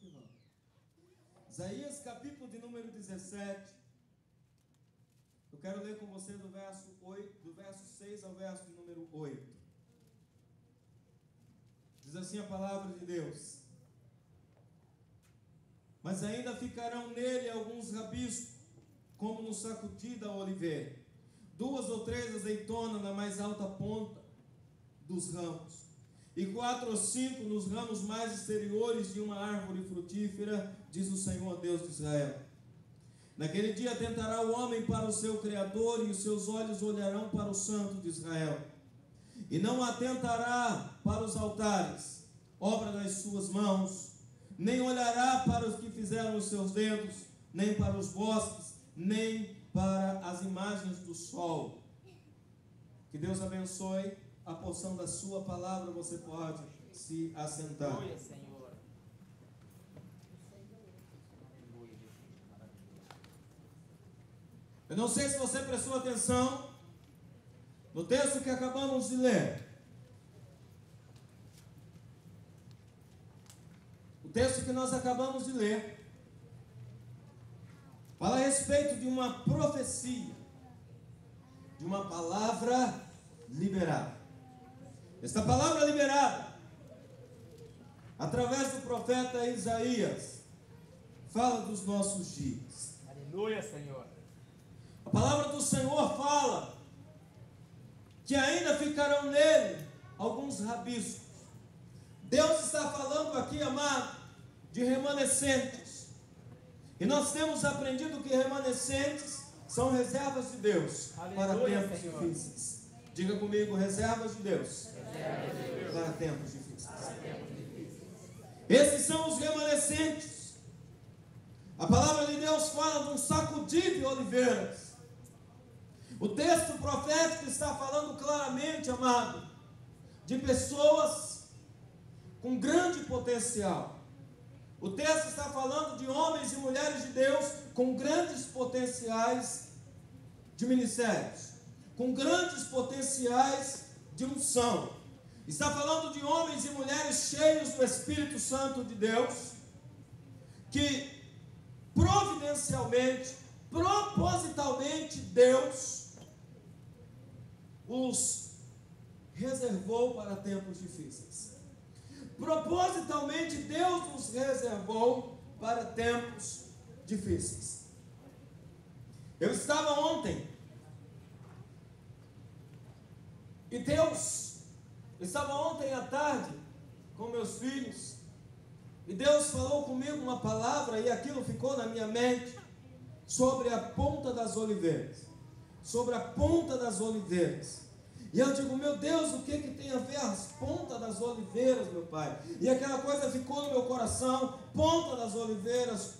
que vamos. Isaías capítulo de número 17. Eu quero ler com você do verso 6 ao verso de número 8. Diz assim a palavra de Deus: mas ainda ficarão nele alguns rabiscos, como no sacudi da oliveira, 2 ou 3 azeitonas na mais alta ponta dos ramos, e 4 ou 5 nos ramos mais exteriores de uma árvore frutífera, diz o Senhor Deus de Israel. Naquele dia atentará o homem para o seu Criador, e os seus olhos olharão para o Santo de Israel, e não atentará para os altares, obra das suas mãos, nem olhará para os que fizeram os seus dedos, nem para os bosques, nem para as imagens do sol. Que Deus abençoe a porção da sua palavra. Você pode se assentar. Aleluia, Senhor. Eu não sei se você prestou atenção no texto que acabamos de ler. O texto que nós acabamos de ler fala a respeito de uma profecia, de uma palavra liberada. Esta palavra liberada, através do profeta Isaías, fala dos nossos dias. Aleluia, Senhor. A palavra do Senhor fala que ainda ficarão nele alguns rabiscos. Deus está falando aqui, amado, de remanescentes. E nós temos aprendido que remanescentes são reservas de Deus. Aleluia, para tempos Senhor. difíceis. Diga comigo, reservas de Deus. Reservas de Deus. Para tempos difíceis. Para tempos difíceis. Esses são os remanescentes. A palavra de Deus fala de um sacudi de oliveiras. O texto profético está falando claramente, amado, de pessoas com grande potencial. O texto está falando de homens e mulheres de Deus com grandes potenciais de ministérios, com grandes potenciais de unção. Está falando de homens e mulheres cheios do Espírito Santo de Deus, que providencialmente, propositalmente, Deus os reservou para tempos difíceis. Propositalmente Deus nos reservou para tempos difíceis. Eu estava ontem à tarde com meus filhos, e Deus falou comigo uma palavra, e aquilo ficou na minha mente, sobre a ponta das oliveiras. Sobre a ponta das oliveiras. E eu digo, meu Deus, o que tem a ver as pontas das oliveiras, meu Pai? E aquela coisa ficou no meu coração, ponta das oliveiras,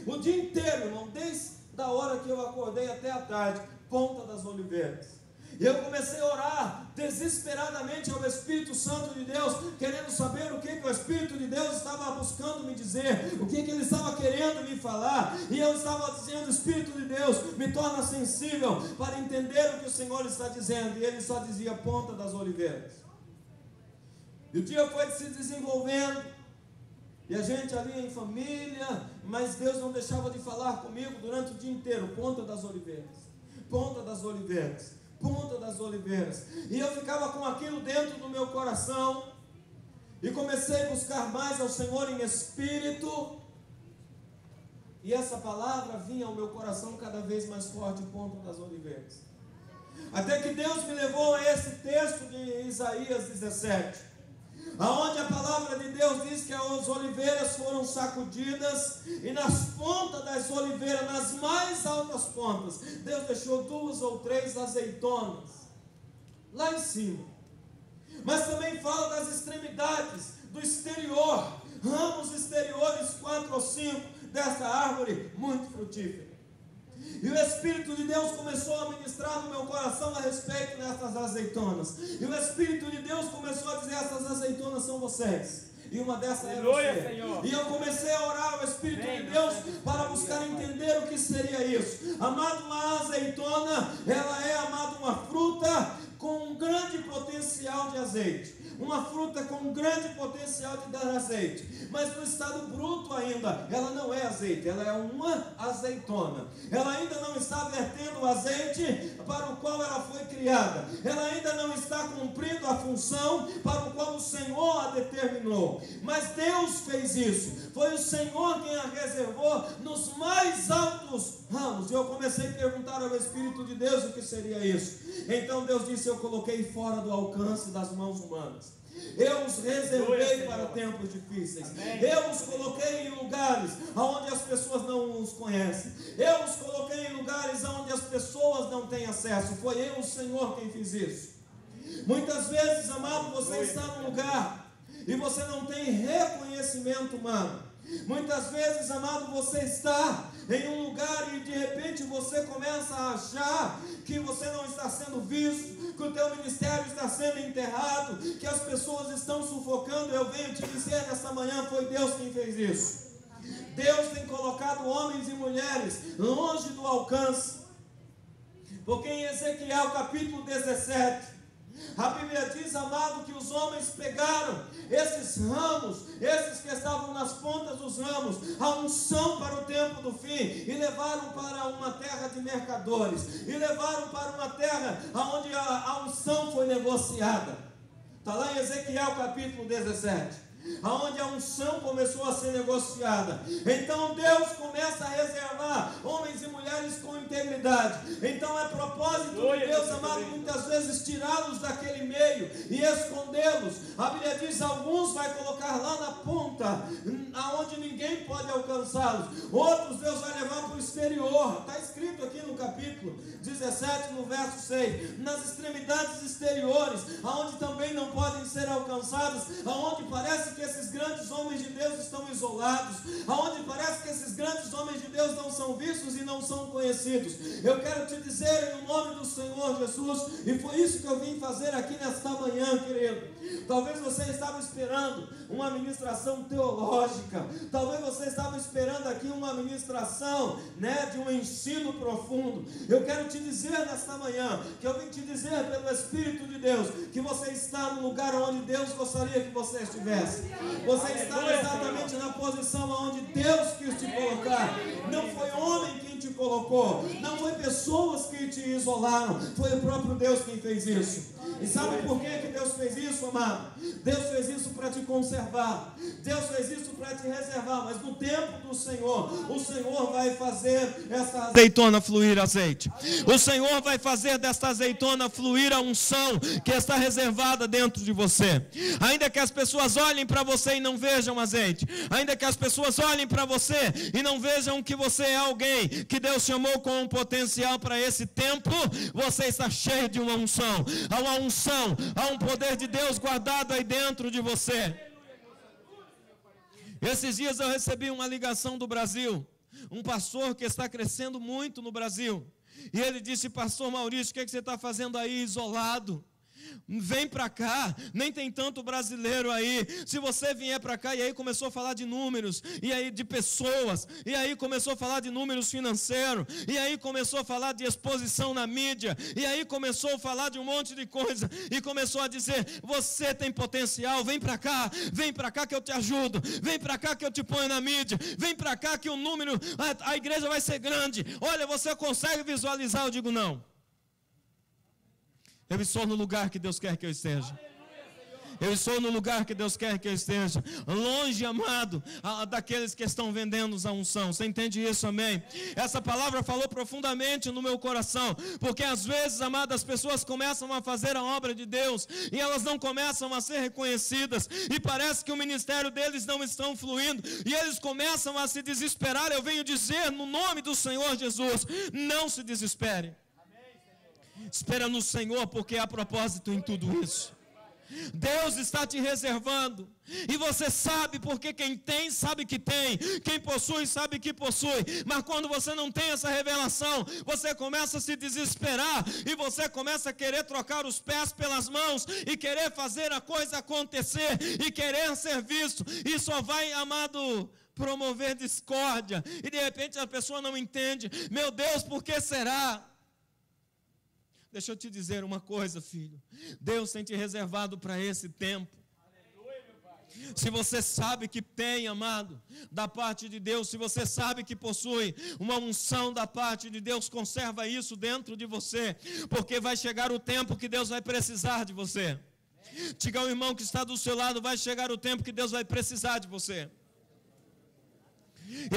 o dia inteiro, irmão, desde a hora que eu acordei até a tarde, ponta das oliveiras. E eu comecei a orar desesperadamente ao Espírito Santo de Deus, querendo saber o que o Espírito de Deus estava buscando me dizer, o que Ele estava querendo me falar. E eu estava dizendo, Espírito de Deus, me torna sensível para entender o que o Senhor está dizendo. E Ele só dizia ponta das oliveiras. E o dia foi se desenvolvendo, e a gente ali em família, mas Deus não deixava de falar comigo durante o dia inteiro, ponta das oliveiras, ponta das oliveiras, ponta das oliveiras. E eu ficava com aquilo dentro do meu coração, e comecei a buscar mais ao Senhor em espírito, e essa palavra vinha ao meu coração cada vez mais forte, ponta das oliveiras, até que Deus me levou a esse texto de Isaías 17, aonde a palavra de Deus diz que as oliveiras foram sacudidas, e nas pontas das oliveiras, nas mais altas pontas, Deus deixou 2 ou 3 azeitonas lá em cima. Mas também fala das extremidades, do exterior, ramos exteriores, 4 ou 5 dessa árvore muito frutífera. E o Espírito de Deus começou a ministrar no meu coração a respeito dessas azeitonas. E o Espírito de Deus começou a dizer, essas azeitonas são vocês. E uma dessas é você. Senhor. E eu comecei a orar ao Espírito de Deus para buscar entender o que seria isso. Amado, uma azeitona, ela é, amado, uma fruta com um grande potencial de azeite. uma fruta com grande potencial de dar azeite, mas no estado bruto ainda, ela não é azeite, ela é uma azeitona. Ela ainda não está vertendo o azeite para o qual ela foi criada, ela ainda não está cumprindo a função para o qual o Senhor a determinou. Mas Deus fez isso, foi o Senhor quem a reservou nos mais altos ramos. E eu comecei a perguntar ao Espírito de Deus o que seria isso. Então Deus disse: eu coloquei fora do alcance das mãos humanas. Eu os reservei para tempos difíceis. Eu os coloquei em lugares onde as pessoas não os conhecem. Eu os coloquei em lugares onde as pessoas não têm acesso. Foi eu, o Senhor, quem fiz isso. Muitas vezes, amado, você está num lugar e você não tem reconhecimento humano. Muitas vezes, amado, você está em um lugar e de repente você começa a achar que você não está sendo visto, que o teu ministério está sendo enterrado, que as pessoas estão sufocando. Eu venho te dizer nesta manhã, foi Deus quem fez isso. Deus tem colocado homens e mulheres longe do alcance, porque em Ezequiel capítulo 17, a Bíblia diz, amado, que os homens pegaram esses ramos, esses que estavam nas pontas dos ramos, a unção para o tempo do fim, e levaram para uma terra de mercadores, e levaram para uma terra onde a unção foi negociada. Está lá em Ezequiel capítulo 17. Aonde a unção começou a ser negociada. Então Deus começa a reservar homens e mulheres com integridade. Então é propósito de Deus, amado, muitas vezes tirá-los daquele meio e escondê-los. A Bíblia diz: alguns vai colocar lá na ponta, aonde ninguém pode alcançá-los. Outros Deus vai levar para o exterior. Está escrito aqui no capítulo 17, no verso 6, nas extremidades exteriores, aonde também não podem ser alcançados, aonde parece que esses grandes homens de Deus estão isolados, aonde parece que esses grandes homens de Deus não são vistos e não são conhecidos. Eu quero te dizer em nome do Senhor Jesus, e foi isso que eu vim fazer aqui nesta manhã, querido. Talvez você estava esperando uma ministração teológica, talvez você estava esperando aqui uma ministração, de um ensino profundo. Eu quero te dizer nesta manhã, que eu vim te dizer pelo Espírito de Deus, que você está no lugar onde Deus gostaria que você estivesse. Você está exatamente na posição onde Deus quis te colocar. Não foi homem quem te colocou, não foi pessoas que te isolaram, foi o próprio Deus quem fez isso. E sabe por que Deus fez isso, amado? Deus fez isso para te conservar, Deus fez isso para te reservar. Mas no tempo do Senhor, o Senhor vai fazer essa azeitona fluir azeite. O Senhor vai fazer desta azeitona fluir a unção que está reservada dentro de você. Ainda que as pessoas olhem para você e não vejam azeite, ainda que as pessoas olhem para você e não vejam que você é alguém que Deus chamou com um potencial para esse tempo, você está cheio de uma unção. Há uma unção, há um poder de Deus guardado aí dentro de você. Esses dias eu recebi uma ligação do Brasil, um pastor que está crescendo muito no Brasil, e ele disse: pastor Maurício, o que você está fazendo aí isolado? Vem para cá, nem tem tanto brasileiro aí. Se você vier para cá, e aí começou a falar de números, e aí de pessoas, e aí começou a falar de números financeiros, e aí começou a falar de exposição na mídia, e aí começou a falar de um monte de coisa, e começou a dizer: você tem potencial, vem para cá que eu te ajudo, vem para cá que eu te ponho na mídia, vem para cá que o número, a igreja vai ser grande, olha, você consegue visualizar? Eu digo: não. Eu estou no lugar que Deus quer que eu esteja. Eu estou no lugar que Deus quer que eu esteja. Longe, amado, daqueles que estão vendendo a unção. Você entende isso, amém? Essa palavra falou profundamente no meu coração. Porque às vezes, amado, as pessoas começam a fazer a obra de Deus e elas não começam a ser reconhecidas. E parece que o ministério deles não está fluindo. E eles começam a se desesperar. Eu venho dizer no nome do Senhor Jesus: não se desespere. Espera no Senhor, porque há propósito em tudo isso. Deus está te reservando, e você sabe, porque quem tem sabe que tem, quem possui sabe que possui. Mas quando você não tem essa revelação, você começa a se desesperar, e você começa a querer trocar os pés pelas mãos, e querer fazer a coisa acontecer, e querer ser visto. E só vai, amado, promover discórdia, e de repente a pessoa não entende. Meu Deus, por que será? Deixa eu te dizer uma coisa, filho. Deus tem te reservado para esse tempo. Se você sabe que tem, amado, da parte de Deus, se você sabe que possui uma unção da parte de Deus, conserva isso dentro de você, porque vai chegar o tempo que Deus vai precisar de você. Diga ao irmão que está do seu lado, vai chegar o tempo que Deus vai precisar de você.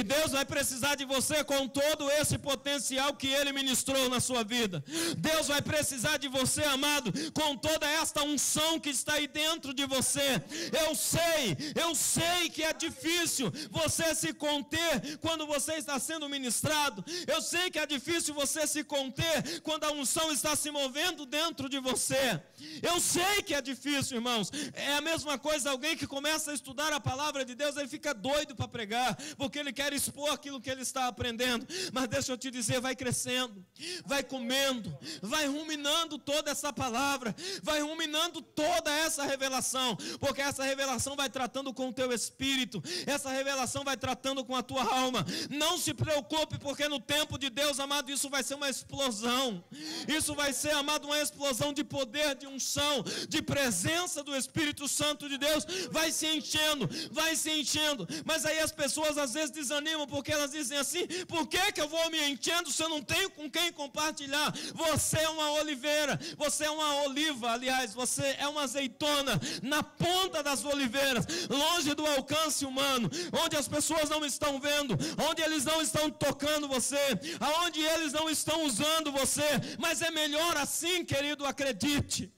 E Deus vai precisar de você com todo esse potencial que Ele ministrou na sua vida. Deus vai precisar de você, amado, com toda esta unção que está aí dentro de você. Eu sei que é difícil você se conter quando você está sendo ministrado. Eu sei que é difícil você se conter quando a unção está se movendo dentro de você. Eu sei que é difícil, irmãos. É a mesma coisa, alguém que começa a estudar a palavra de Deus, ele fica doido para pregar, porque ele quer expor aquilo que ele está aprendendo. Mas deixa eu te dizer, vai crescendo, vai comendo, vai ruminando toda essa palavra, vai ruminando toda essa revelação, porque essa revelação vai tratando com o teu espírito, essa revelação vai tratando com a tua alma. Não se preocupe, porque no tempo de Deus, amado, isso vai ser uma explosão. Isso vai ser, amado, uma explosão de poder, de unção, de presença do Espírito Santo de Deus. Vai se enchendo, vai se enchendo. Mas aí as pessoas às vezes desanimam, porque elas dizem assim: por que eu vou me enchendo se eu não tenho com quem compartilhar? Você é uma oliveira, você é uma oliva, aliás, você é uma azeitona na ponta das oliveiras, longe do alcance humano, onde as pessoas não estão vendo, onde eles não estão tocando você, aonde eles não estão usando você. Mas é melhor assim, querido, acredite.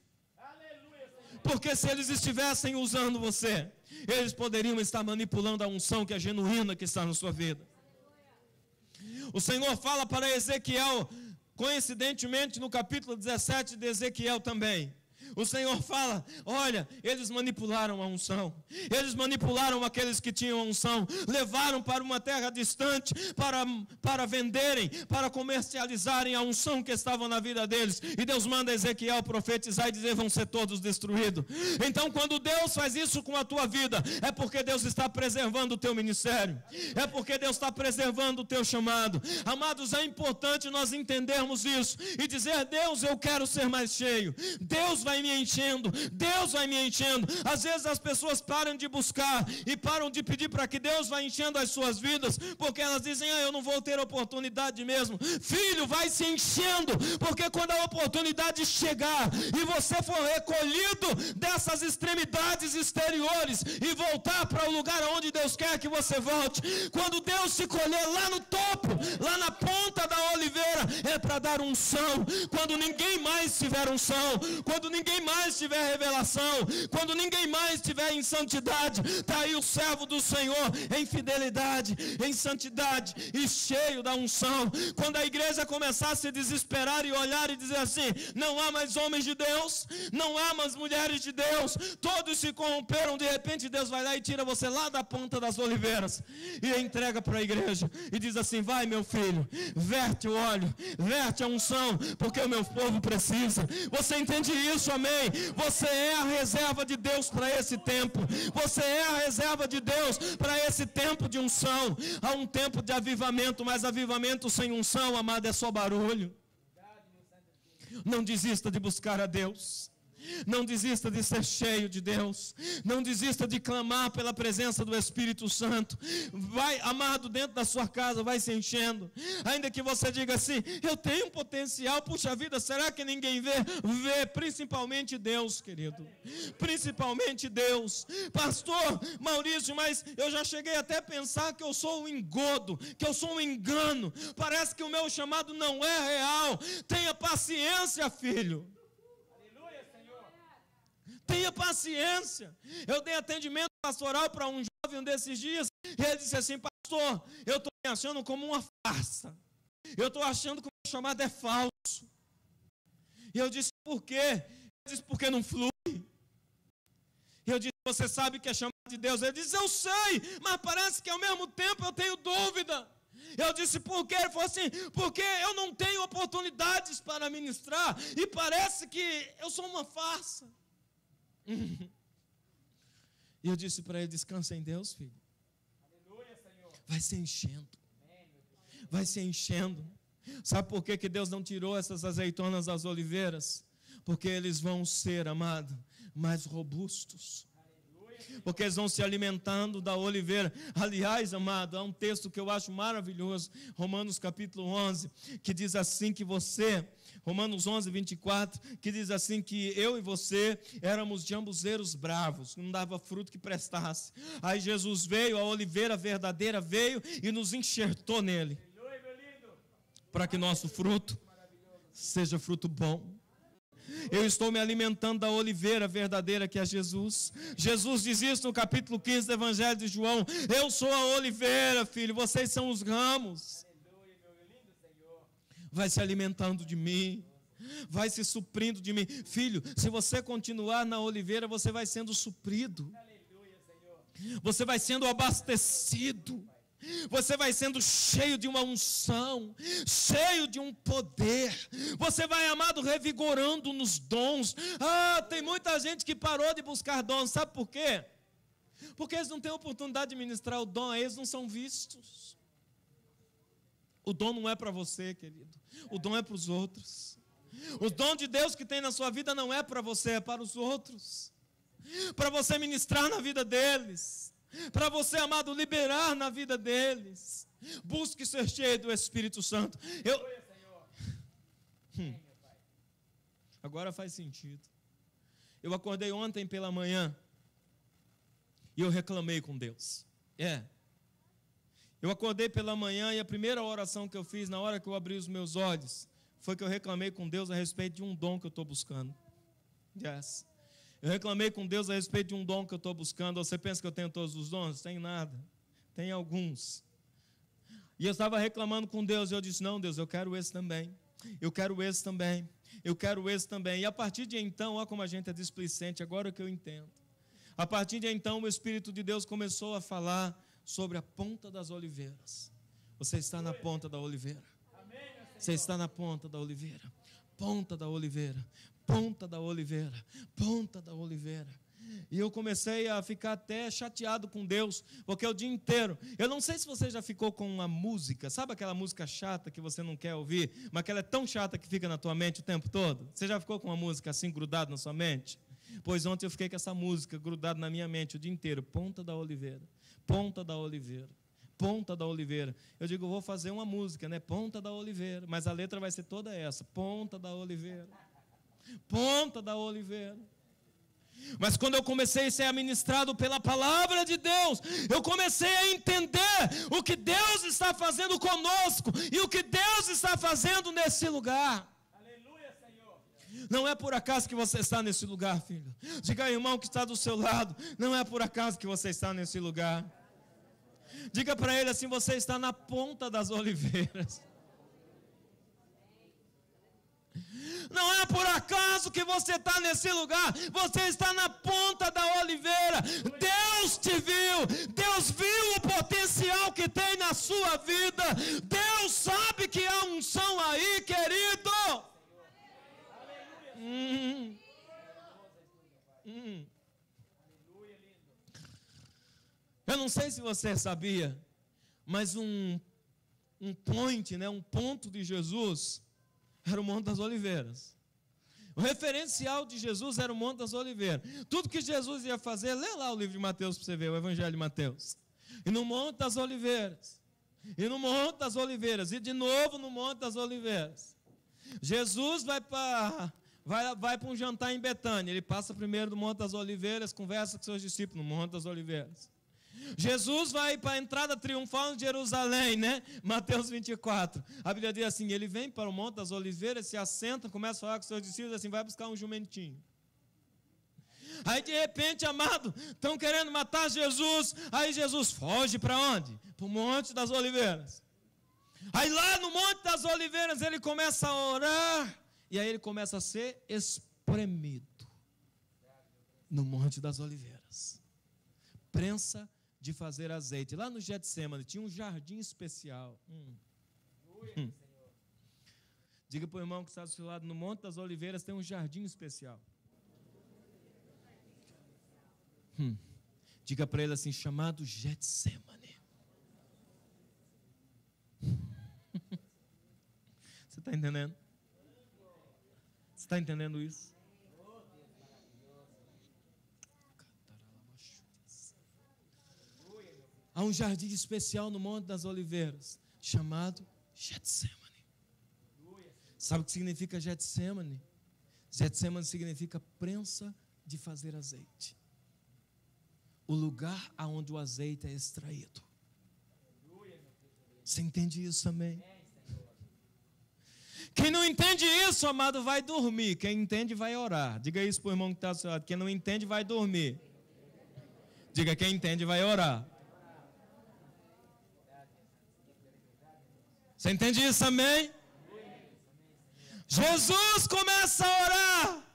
Porque se eles estivessem usando você, eles poderiam estar manipulando a unção que é genuína que está na sua vida. O Senhor fala para Ezequiel, coincidentemente no capítulo 17 de Ezequiel também. O Senhor fala: olha, eles manipularam a unção, eles manipularam aqueles que tinham a unção, levaram para uma terra distante para venderem, para comercializarem a unção que estava na vida deles. E Deus manda Ezequiel profetizar e dizer: vão ser todos destruídos. Então, quando Deus faz isso com a tua vida, é porque Deus está preservando o teu ministério, é porque Deus está preservando o teu chamado. Amados, é importante nós entendermos isso e dizer: Deus, eu quero ser mais cheio. Deus vai me enchendo, Deus vai me enchendo. Às vezes as pessoas param de buscar e param de pedir para que Deus vá enchendo as suas vidas, porque elas dizem: eu não vou ter oportunidade mesmo. Filho, vai se enchendo, porque quando a oportunidade chegar e você for recolhido dessas extremidades exteriores e voltar para o lugar onde Deus quer que você volte, quando Deus te colher lá no topo, lá na ponta da oliveira, é para dar unção. Quando ninguém mais tiver unção, quando ninguém mais tiver revelação, quando ninguém mais tiver em santidade, está aí o servo do Senhor em fidelidade, em santidade e cheio da unção. Quando a igreja começar a se desesperar e olhar e dizer assim: não há mais homens de Deus, não há mais mulheres de Deus, todos se corromperam, de repente Deus vai lá e tira você lá da ponta das oliveiras e entrega para a igreja e diz assim: vai, meu filho, verte o óleo, verte a unção, porque o meu povo precisa. Você entende isso? Amém? Você é a reserva de Deus para esse tempo. Você é a reserva de Deus para esse tempo de unção. Há um tempo de avivamento, mas avivamento sem unção, amado, é só barulho. Não desista de buscar a Deus. Não desista de ser cheio de Deus. Não desista de clamar pela presença do Espírito Santo. Vai, amado, dentro da sua casa, vai se enchendo. Ainda que você diga assim: eu tenho um potencial, puxa vida, será que ninguém vê? Vê, principalmente Deus, querido. Principalmente Deus. Pastor Maurício, mas eu já cheguei até a pensar que eu sou um engodo, que eu sou um engano. Parece que o meu chamado não é real. Tenha paciência, filho. Tenha paciência. Eu dei atendimento pastoral para um jovem um desses dias, e ele disse assim: pastor, eu estou me achando como uma farsa. Eu estou achando que o meu chamado é falso. E eu disse: por quê? Ele disse: porque não flui. E eu disse: você sabe que é chamado de Deus? Ele disse: eu sei, mas parece que ao mesmo tempo eu tenho dúvida. Eu disse: por quê? Ele falou assim: porque eu não tenho oportunidades para ministrar, e parece que eu sou uma farsa. E eu disse para ele: descansa em Deus, filho. Aleluia, Senhor. Vai se enchendo. Vai se enchendo. Sabe por que Deus não tirou essas azeitonas das oliveiras? Porque eles vão ser, amado, mais robustos. Porque eles vão se alimentando da oliveira. Aliás, amado, há um texto que eu acho maravilhoso, Romanos capítulo 11, que diz assim que você, Romanos 11, 24, que diz assim que eu e você éramos jambuzeiros bravos, não dava fruto que prestasse. Aí Jesus veio, a oliveira verdadeira veio e nos enxertou nele, para que nosso fruto seja fruto bom. Eu estou me alimentando da oliveira verdadeira que é Jesus. Jesus diz isso no capítulo 15 do Evangelho de João. Eu sou a oliveira, filho, vocês são os ramos. Vai se alimentando de mim, vai se suprindo de mim. Filho, se você continuar na oliveira, você vai sendo suprido. Você vai sendo abastecido. Você vai sendo cheio de uma unção, cheio de um poder. Você vai, amado, revigorando nos dons. Tem muita gente que parou de buscar dons. Sabe por quê? Porque eles não têm oportunidade de ministrar o dom, eles não são vistos. O dom não é para você, querido. O dom é para os outros. O dom de Deus que tem na sua vida não é para você, é para os outros. Para você ministrar na vida deles. Para você, amado, liberar na vida deles. Busque ser cheio do Espírito Santo. Agora faz sentido. Eu acordei ontem pela manhã e eu reclamei com Deus. Eu acordei pela manhã e a primeira oração que eu fiz na hora que eu abri os meus olhos foi que eu reclamei com Deus a respeito de um dom que eu estou buscando. Eu reclamei com Deus a respeito de um dom que eu estou buscando. Você pensa que eu tenho todos os dons? Tem nada. Tem alguns. E eu estava reclamando com Deus. E eu disse, não, Deus, eu quero esse também. Eu quero esse também. Eu quero esse também. E a partir de então, olha como a gente é displicente. Agora que eu entendo. A partir de então, o Espírito de Deus começou a falar sobre a ponta das oliveiras. Você está na ponta da oliveira. Você está na ponta da oliveira. Ponta da oliveira. Ponta da oliveira, ponta da oliveira. E eu comecei a ficar até chateado com Deus, porque o dia inteiro, eu não sei se você já ficou com uma música, sabe aquela música chata que você não quer ouvir, mas que ela é tão chata que fica na tua mente o tempo todo? Você já ficou com uma música assim grudada na sua mente? Pois ontem eu fiquei com essa música grudada na minha mente o dia inteiro, ponta da oliveira, ponta da oliveira. Ponta da oliveira. Eu digo, eu vou fazer uma música, né? Ponta da oliveira, mas a letra vai ser toda essa, ponta da oliveira. Ponta da oliveira. Mas quando eu comecei a ser ministrado pela palavra de Deus, eu comecei a entender o que Deus está fazendo conosco e o que Deus está fazendo nesse lugar. Aleluia, Senhor. Não é por acaso que você está nesse lugar, filho. Diga ao irmão que está do seu lado, não é por acaso que você está nesse lugar. Diga para ele assim, você está na ponta das oliveiras. Não é por acaso que você está nesse lugar. Você está na ponta da oliveira. Deus te viu. Deus viu o potencial que tem na sua vida. Deus sabe que há unção aí, querido. Eu não sei se você sabia, mas um point, né, um ponto de Jesus era o Monte das Oliveiras. O referencial de Jesus era o Monte das Oliveiras. Tudo que Jesus ia fazer, lê lá o livro de Mateus para você ver, o Evangelho de Mateus. E no Monte das Oliveiras. E no Monte das Oliveiras. E de novo no Monte das Oliveiras. Jesus vai para um jantar em Betânia. Ele passa primeiro do Monte das Oliveiras, conversa com seus discípulos no Monte das Oliveiras. Jesus vai para a entrada triunfal de Jerusalém, né? Mateus 24. A Bíblia diz assim, ele vem para o Monte das Oliveiras, se assenta, começa a falar com seus discípulos, assim, vai buscar um jumentinho. Aí de repente, amado, estão querendo matar Jesus. Aí Jesus foge para onde? Para o Monte das Oliveiras. Aí lá no Monte das Oliveiras ele começa a orar. E aí ele começa a ser espremido no Monte das Oliveiras. Prensa de fazer azeite. Lá no Getsemane tinha um jardim especial. Diga para o irmão que está do seu lado, no Monte das Oliveiras tem um jardim especial. Diga para ele assim, chamado Getsemane. Você está entendendo? Você está entendendo isso? Há um jardim especial no Monte das Oliveiras, chamado Getsemane. Sabe o que significa Getsemane? Getsemane significa prensa de fazer azeite. O lugar onde o azeite é extraído. Você entende isso também? Quem não entende isso, amado, vai dormir. Quem entende, vai orar. Diga isso para o irmão que está ao seu lado. Quem não entende, vai dormir. Diga, quem entende, vai orar. Você entende isso, amém? Jesus começa a orar.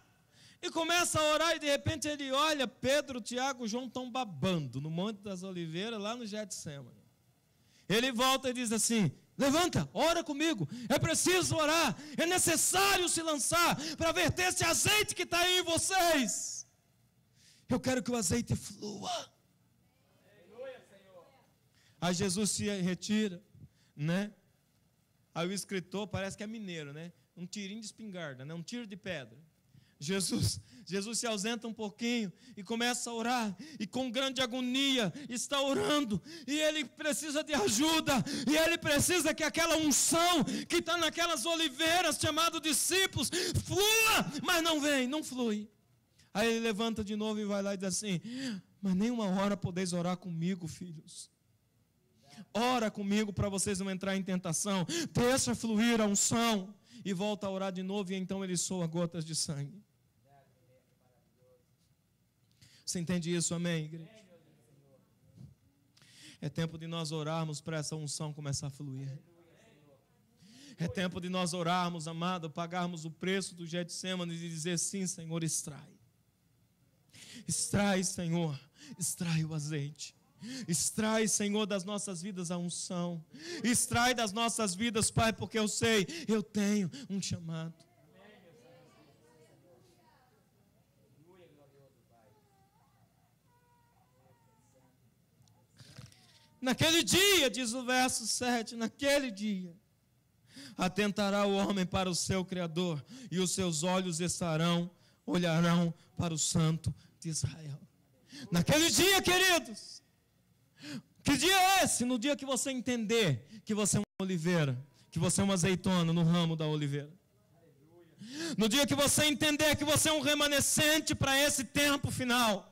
E começa a orar e de repente ele olha, Pedro, Tiago, João estão babando no Monte das Oliveiras, lá no Getsemane. Ele volta e diz assim: levanta, ora comigo, é preciso orar, é necessário se lançar para verter esse azeite que está aí em vocês. Eu quero que o azeite flua. Aí Jesus se retira, né? Aí o escritor parece que é mineiro, né? Um tirinho de espingarda, né? Um tiro de pedra. Jesus se ausenta um pouquinho e começa a orar, e com grande agonia está orando, e ele precisa de ajuda, e ele precisa que aquela unção que está naquelas oliveiras, chamado discípulos, flua, mas não vem, não flui. Aí ele levanta de novo e vai lá e diz assim: mas nem uma hora podeis orar comigo, filhos. Ora comigo para vocês não entrar em tentação, deixa fluir a unção. E volta a orar de novo, e então ele soa gotas de sangue. Você entende isso, amém, igreja? É tempo de nós orarmos para essa unção começar a fluir. É tempo de nós orarmos, amado, pagarmos o preço do Getsemane e dizer: sim, Senhor, extrai. Extrai, Senhor, extrai o azeite. Extrai, Senhor, das nossas vidas a unção. Extrai das nossas vidas, Pai, porque eu sei, eu tenho um chamado. Naquele dia, diz o verso 7, naquele dia, atentará o homem para o seu Criador, e os seus olhos olharão para o Santo de Israel. Naquele dia, queridos, que dia é esse? No dia que você entender que você é uma oliveira, que você é uma azeitona no ramo da oliveira. No dia que você entender que você é um remanescente para esse tempo final.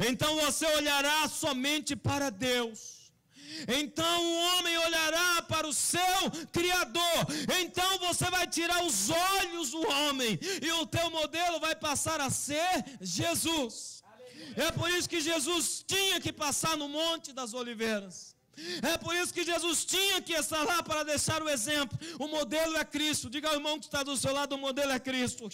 Então você olhará somente para Deus. Então o homem olhará para o seu Criador. Então você vai tirar os olhos do homem, e o teu modelo vai passar a ser Jesus. É por isso que Jesus tinha que passar no Monte das Oliveiras. É por isso que Jesus tinha que estar lá para deixar o exemplo. O modelo é Cristo. Diga ao irmão que está do seu lado: o modelo é Cristo.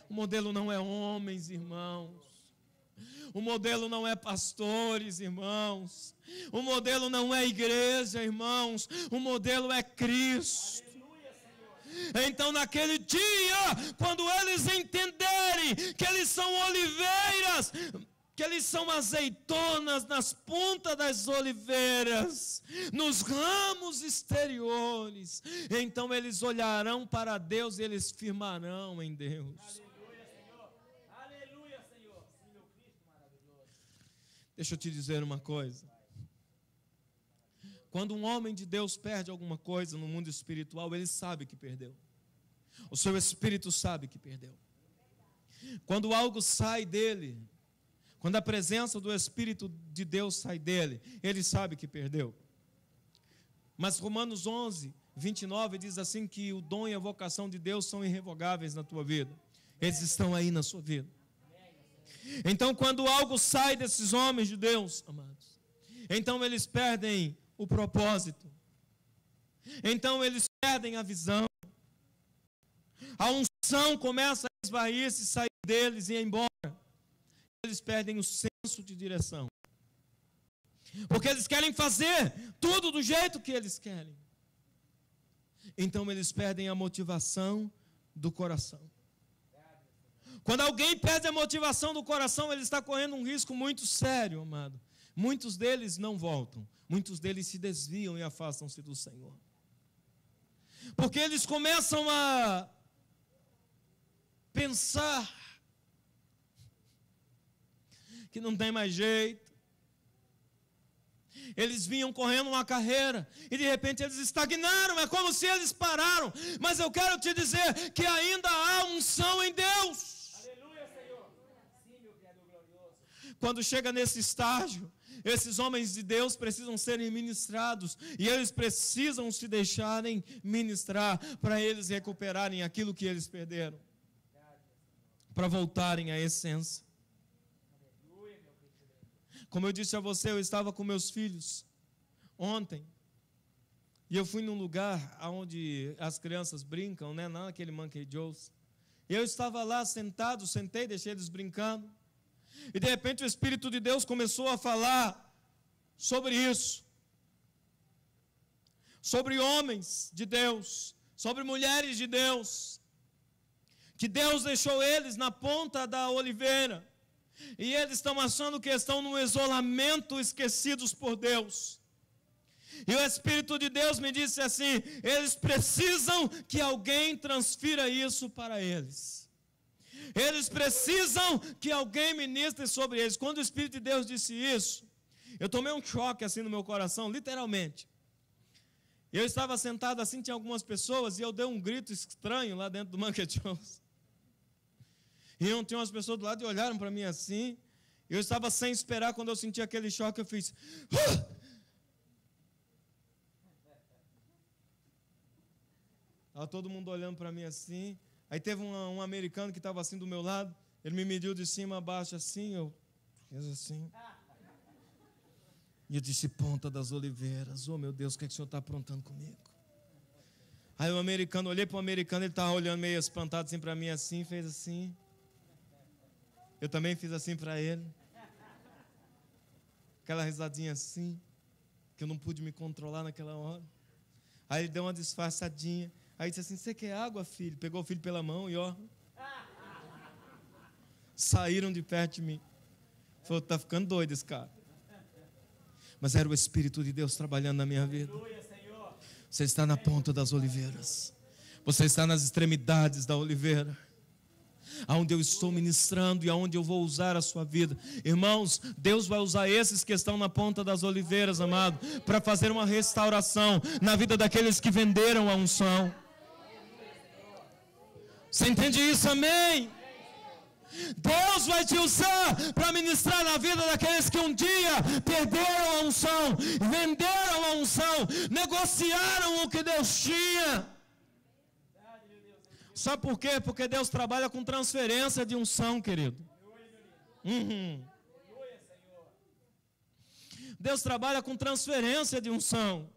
O modelo não é homens, irmãos. O modelo não é pastores, irmãos. O modelo não é igreja, irmãos. O modelo é Cristo. Então naquele dia, quando eles entenderem que eles são oliveiras, que eles são azeitonas nas pontas das oliveiras, nos ramos exteriores, então eles olharão para Deus e eles firmarão em Deus. Aleluia, Senhor. Aleluia, Senhor. Sim, meu Cristo maravilhoso. Deixa eu te dizer uma coisa. Quando um homem de Deus perde alguma coisa no mundo espiritual, ele sabe que perdeu. O seu espírito sabe que perdeu. Quando algo sai dele, quando a presença do Espírito de Deus sai dele, ele sabe que perdeu. Mas Romanos 11, 29 diz assim que o dom e a vocação de Deus são irrevogáveis na tua vida. Eles estão aí na sua vida. Então quando algo sai desses homens de Deus, amados, então eles perdem o propósito. Então eles perdem a visão. A unção começa a esvair-se, sair deles e ir embora. Eles perdem o senso de direção. Porque eles querem fazer tudo do jeito que eles querem. Então eles perdem a motivação do coração. Quando alguém perde a motivação do coração, ele está correndo um risco muito sério, amado. Muitos deles não voltam, muitos deles se desviam e afastam-se do Senhor. Porque eles começam a pensar que não tem mais jeito. Eles vinham correndo uma carreira e de repente eles estagnaram, é como se eles pararam. Mas eu quero te dizer que ainda há unção em Deus. Aleluia, Senhor. Sim, meu Criador glorioso. Quando chega nesse estágio, esses homens de Deus precisam serem ministrados e eles precisam se deixarem ministrar para eles recuperarem aquilo que eles perderam, para voltarem à essência. Como eu disse a você, eu estava com meus filhos ontem e eu fui num lugar onde as crianças brincam, né, naquele Monkey Joe's. Eu estava lá sentado, sentei, deixei eles brincando. E de repente o Espírito de Deus começou a falar sobre isso. Sobre homens de Deus, sobre mulheres de Deus, que Deus deixou eles na ponta da oliveira. E eles estão achando que estão num isolamento, esquecidos por Deus. E o Espírito de Deus me disse assim: eles precisam que alguém transfira isso para eles. Eles precisam que alguém ministre sobre eles. Quando o Espírito de Deus disse isso, eu tomei um choque assim no meu coração, literalmente. Eu estava sentado assim, tinha algumas pessoas, e eu dei um grito estranho lá dentro do Monkey Joe's. E tinha umas pessoas do lado e olharam para mim assim. Eu estava sem esperar, quando eu senti aquele choque, eu fiz... Estava todo mundo olhando para mim assim. Aí teve um americano que estava assim do meu lado. Ele me mediu de cima a baixo assim. Eu fiz assim. E eu disse: Ponta das Oliveiras. Oh, meu Deus, o que é que o senhor está aprontando comigo? Aí o americano, olhei para o americano, ele estava olhando meio espantado assim para mim assim, fez assim. Eu também fiz assim para ele. Aquela risadinha assim, que eu não pude me controlar naquela hora. Aí ele deu uma disfarçadinha. Aí disse assim: você quer água, filho? Pegou o filho pela mão e ó. Saíram de perto de mim. Falou: tá ficando doido esse cara. Mas era o Espírito de Deus trabalhando na minha vida. Você está na ponta das oliveiras. Você está nas extremidades da oliveira, aonde eu estou ministrando e aonde eu vou usar a sua vida. Irmãos, Deus vai usar esses que estão na ponta das oliveiras, amado, para fazer uma restauração na vida daqueles que venderam a unção. Você entende isso? Amém? Deus vai te usar para ministrar na vida daqueles que um dia perderam a unção, venderam a unção, negociaram o que Deus tinha. Sabe por quê? Porque Deus trabalha com transferência de unção, querido. Deus trabalha com transferência de unção.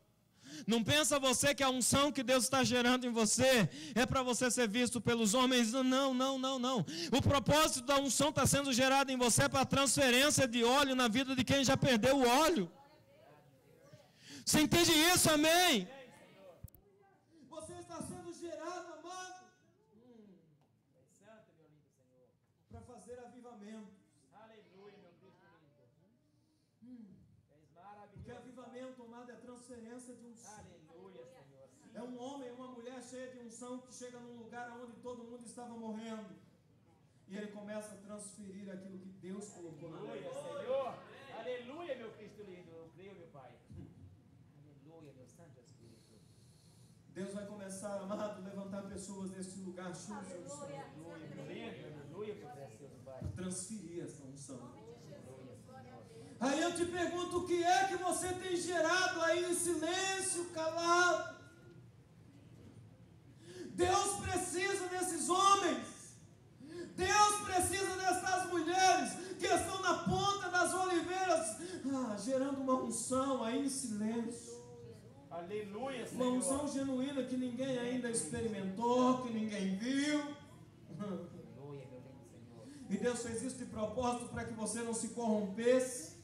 Não pensa você que a unção que Deus está gerando em você é para você ser visto pelos homens. Não, não, não, não. O propósito da unção está sendo gerado em você para a transferência de óleo na vida de quem já perdeu o óleo. Você entende isso? Amém? Você está sendo gerado, amado, para fazer avivamento. Aleluia, meu Cristo lindo. Porque avivamento, amado, é transferência de unção. Aleluia, Senhor. Sim. É um homem, uma mulher cheia de unção que chega num lugar onde todo mundo estava morrendo. E ele começa a transferir aquilo que Deus colocou na Aleluia, vida. Senhor. Aleluia, meu Cristo lindo. Eu creio, meu Pai. Aleluia, meu Santo Espírito. Deus vai começar, amado, a levantar pessoas nesse lugar cheio de unção. Aleluia, meu precioso Pai. Transferir essa unção. Aí eu te pergunto: o que é que você tem gerado aí em silêncio, calado? Deus precisa desses homens. Deus precisa dessas mulheres que estão na ponta das oliveiras, gerando uma unção aí em silêncio. Aleluia, Senhor. Uma unção genuína que ninguém ainda experimentou, que ninguém viu. Aleluia, meu lindo Senhor. E Deus fez isso de propósito para que você não se corrompesse,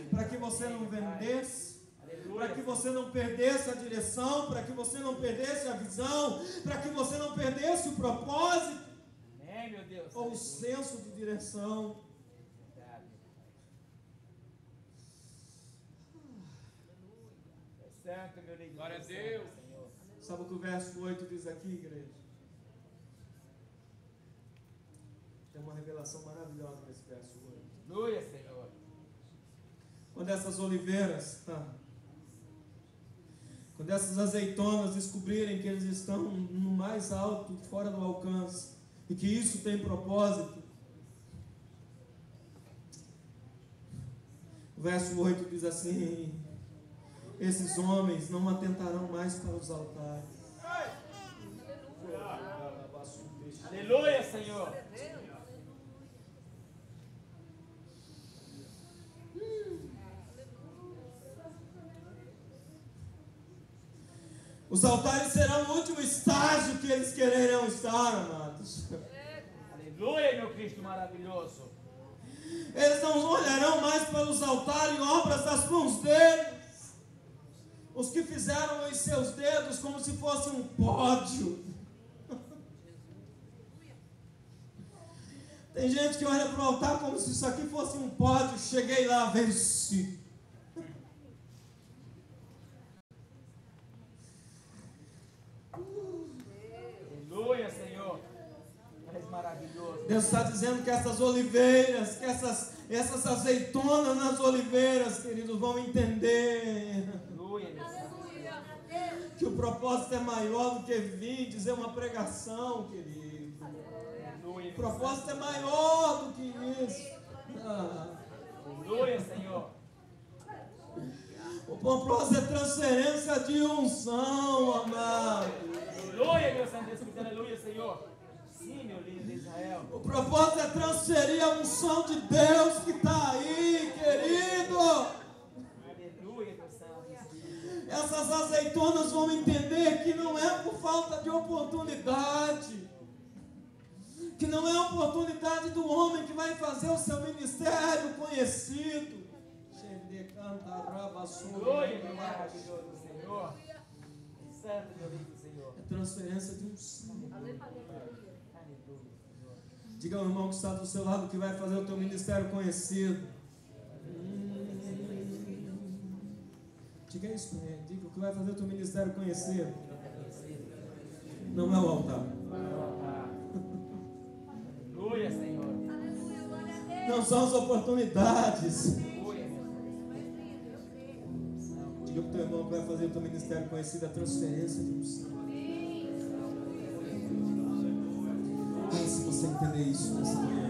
para que você não vendesse, para que você não perdesse a direção, para que você não perdesse a visão, para que você não perdesse o propósito. Amém, meu Deus. Ou o senso de direção. Santo, meu lindo Glória a Deus Deus. Santo, Senhor. Sabe o que o verso 8 diz aqui, igreja? Tem uma revelação maravilhosa nesse verso 8. Aleluia, Senhor. Quando essas oliveiras, quando essas azeitonas descobrirem que eles estão no mais alto, fora do alcance, e que isso tem propósito, o verso 8 diz assim: esses homens não atentarão mais para os altares. Aleluia, Senhor. Os altares serão o último estágio que eles quererão estar, amados. Aleluia, meu Cristo maravilhoso. Eles não olharão mais para os altares e obras das mãos deles. Os que fizeram os seus dedos como se fosse um pódio. Tem gente que olha para o altar como se isso aqui fosse um pódio. Cheguei lá, venci. Aleluia, Senhor. És maravilhoso. Deus está dizendo que essas oliveiras, que essas azeitonas nas oliveiras, queridos, vão entender Aleluia, meu Santo. que o propósito é maior do que vir dizer uma pregação, querido. Aleluia, O propósito é maior do que isso. Aleluia, Senhor. O propósito é transferência de unção, amado. Aleluia, meu Santo Espírito. Aleluia, Senhor. Sim, meu lindo de Israel. O propósito é transferir a unção de Deus que está aí, querido. Aleluia, meu Santo Espírito. Essas azeitonas vão entender que não é por falta de oportunidade, que não é a oportunidade do homem que vai fazer o seu ministério conhecido. Aleluia, meu maravilhoso Senhor. Santo, meu lindo Senhor. É transferência de unção. Aleluia, Senhor. Diga ao irmão que está do seu lado que vai fazer o teu ministério conhecido. Diga isso para ele. Diga o que vai fazer o teu ministério conhecido. Não é o altar. Aleluia, Senhor. Não são as oportunidades. Aleluia, meu Diga para o teu irmão que vai fazer o teu ministério conhecido. A transferência de unção. Se você entender isso nessa manhã,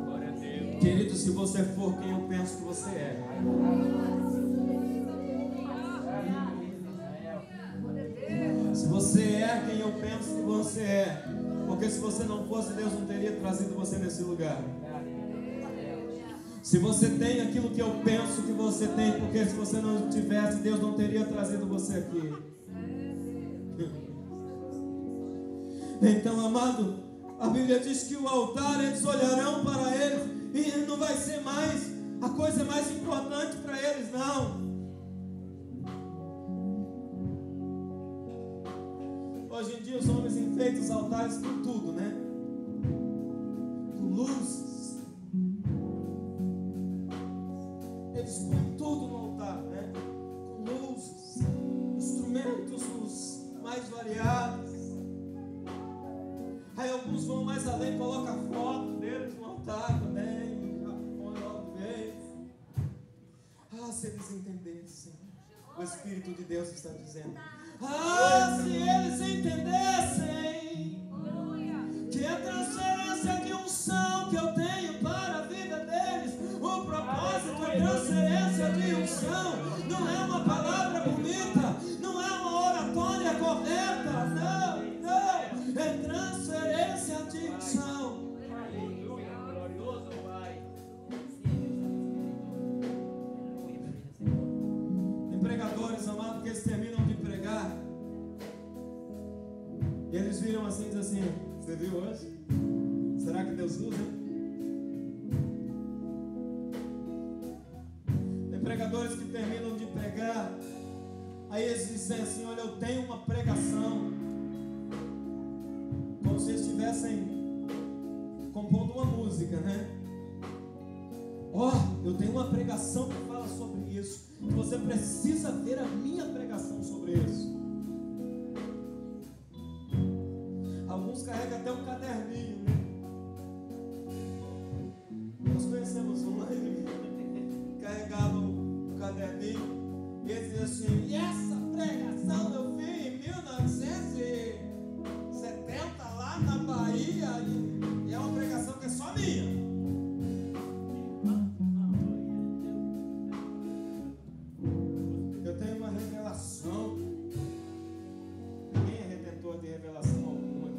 Glória a Deus. querido, se você for quem eu penso que você é, se você é quem eu penso que você é, porque se você não fosse, Deus não teria trazido você nesse lugar. Se você tem aquilo que eu penso que você tem, porque se você não tivesse, Deus não teria trazido você aqui. Então, amado, a Bíblia diz que o altar, eles olharão para ele e não vai ser mais a coisa mais importante para eles, não. Hoje em dia os homens enfeitam os altares com tudo, né? Com luzes. Eles põem tudo no altar, né? Com luzes, instrumentos os mais variados. Aí alguns vão mais além, colocam a foto deles no altar também, já põe logo vez. Se eles entendessem, o Espírito de Deus está dizendo. Se eles entendessem que a transferência de unção que eu tenho para a vida deles, o propósito é transferência de unção, não é uma palavra bonita, não é uma oratória correta, não, é transferência de unção. Aleluia, glorioso Pai. Tem pregadores, amados, que eles terminam de pregar e eles viram assim e dizem assim: você viu hoje? Será que Deus usa? Tem pregadores que terminam de pregar, aí eles dizem assim: olha, eu tenho uma pregação, como se estivessem compondo uma música, né? Eu tenho uma pregação que fala sobre isso. Você precisa ver a minha pregação sobre isso. Alguns carregam até um caderninho, né? Nós conhecemos um aí, carregava um caderninho, e ele dizia assim: e essa pregação eu fiz em 1970 lá na Bahia, e é uma pregação que é só minha. Eu tenho uma revelação. Ninguém é retentor de revelação alguma.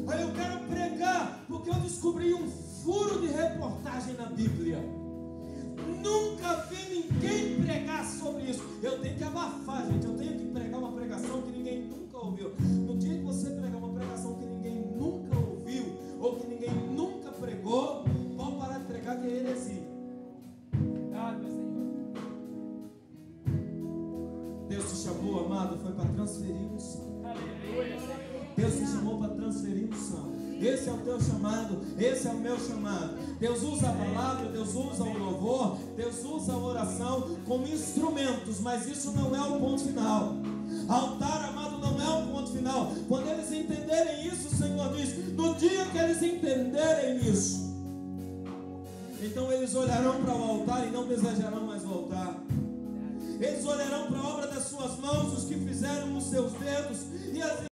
Aí eu quero pregar porque eu descobri um furo de reportagem na Bíblia. Nunca vi ninguém pregar sobre isso. Eu tenho que abafar, gente. Eu tenho que pregar uma pregação que ninguém nunca ouviu. No dia que você pregar uma pregação que ninguém nunca ouviu, ou que ninguém nunca pregou, pode parar de pregar, que é heresia. Deus te chamou, amado, foi para transferir unção. Deus te chamou para transferir unção. Esse é o teu chamado, esse é o meu chamado. Deus usa a palavra, Deus usa o louvor, Deus usa a oração como instrumentos, mas isso não é o ponto final. Altar, amado, não é o ponto final. Quando eles entenderem isso, o Senhor diz: no dia que eles entenderem isso, então eles olharão para o altar e não desejarão mais o altar. Eles olharão para a obra das suas mãos, os que fizeram os seus dedos, e as